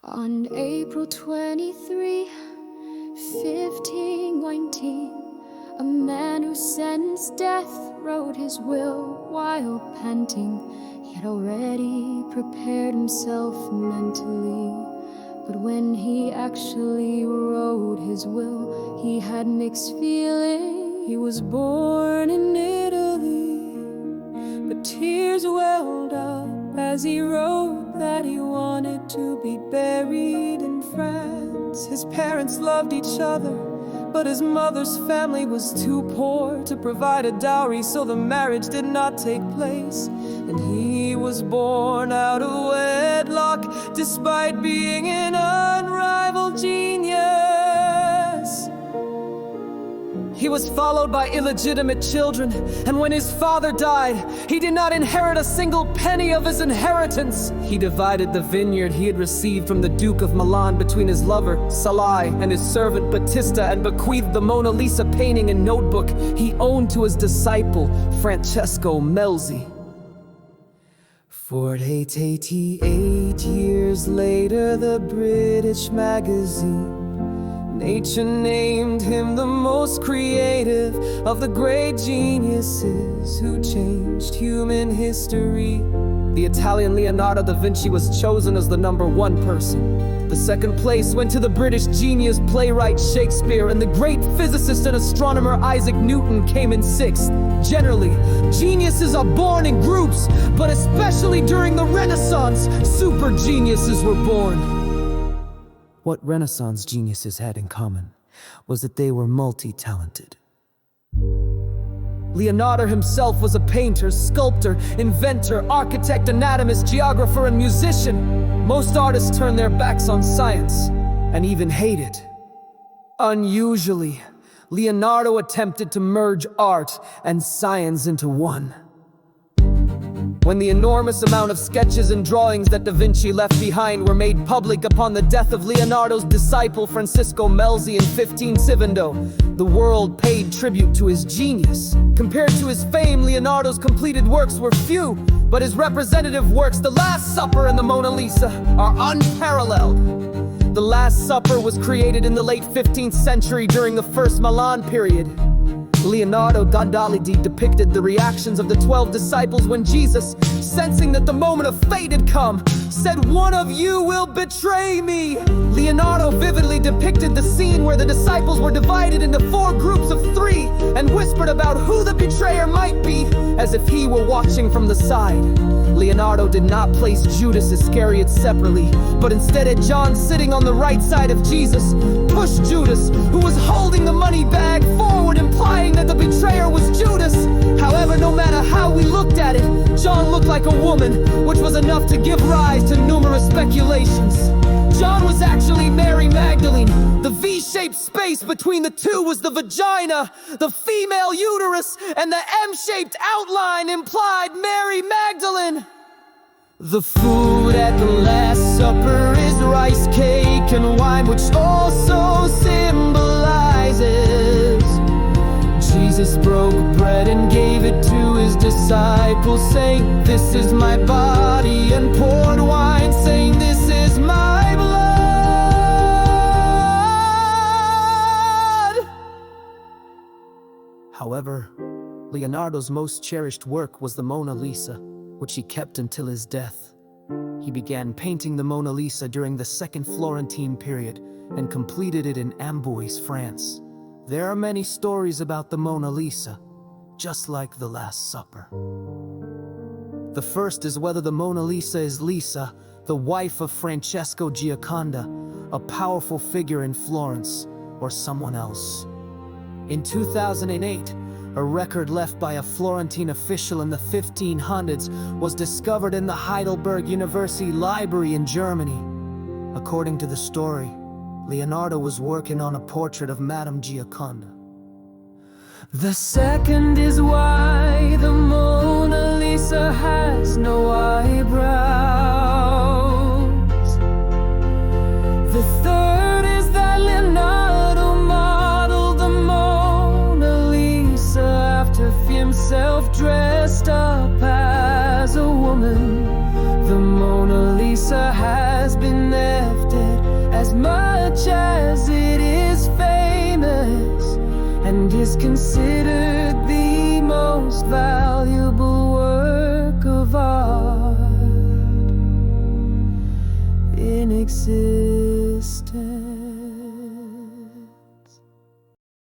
On April 23, 1519, a man who sentenced death wrote his will while panting. He had already prepared himself mentally, but when he actually wrote his will, he had mixed feelings. He was born in Italy, but tears welled up as he wrote that he wanted to be buried in France. His parents loved each other, but his mother's family was too poor to provide a dowry, so the marriage did not take place. And he was born out of wedlock, despite being an unrivaled genius. He was followed by illegitimate children, and when his father died, he did not inherit a single penny of his inheritance. He divided the vineyard he had received from the Duke of Milan between his lover, Salai, and his servant, Battista, and bequeathed the Mona Lisa painting and notebook he owned to his disciple, Francesco Melzi. 488 years later, the British magazine Nature named him the most creative of the great geniuses who changed human history. The Italian Leonardo da Vinci was chosen as the #1 person. The second place went to the British genius playwright Shakespeare, and the great physicist and astronomer Isaac Newton came in 6th. Generally, geniuses are born in groups, but especially during the Renaissance, super geniuses were born. What Renaissance geniuses had in common was that they were multi-talented. Leonardo himself was a painter, sculptor, inventor, architect, anatomist, geographer, and musician. Most artists turn their backs on science and even hate it. Unusually, Leonardo attempted to merge art and science into one. When the enormous amount of sketches and drawings that Da Vinci left behind were made public upon the death of Leonardo's disciple Francesco Melzi in 1570, the world paid tribute to his genius. Compared to his fame, Leonardo's completed works were few, but his representative works, The Last Supper and the Mona Lisa, are unparalleled. The Last Supper was created in the late 15th century during the First Milan period. Leonardo da Vinci depicted the reactions of the 12 disciples when Jesus, sensing that the moment of fate had come, said, "One of you will betray me." Leonardo vividly depicted the scene where the disciples were divided into 4 groups of 3 and whispered about who the betrayer might be, as if he were watching from the side. Leonardo did not place Judas Iscariot separately, but instead had John sitting on the right side of Jesus, pushed Judas, who was holding the money bag, forward, implying that the betrayer was Judas. However, no matter how we looked at it, John looked like a woman, which was enough to give rise to numerous speculations. John was actually Mary Magdalene. The V-shaped space between the two was the vagina. The female uterus and the M-shaped outline implied Mary Magdalene. The food at the Last Supper is rice cake and wine, which also symbolizes Jesus broke bread and gave it to his disciples, saying, "This is my body," and poured wine, saying, "This is my blood." However, Leonardo's most cherished work was the Mona Lisa, which he kept until his death. He began painting the Mona Lisa during the Second Florentine period and completed it in Amboise, France. There are many stories about the Mona Lisa, just like the Last Supper. The first is whether the Mona Lisa is Lisa, the wife of Francesco Gioconda, a powerful figure in Florence, or someone else. In 2008, a record left by a Florentine official in the 1500s was discovered in the Heidelberg University Library in Germany. According to the story, Leonardo was working on a portrait of Madame Gioconda. The second is why the Mona Lisa has no eyebrows. The third is that Leonardo modeled the Mona Lisa after himself, dressed up as a woman. The Mona Lisa has been left and is considered the most valuable work of art in existence.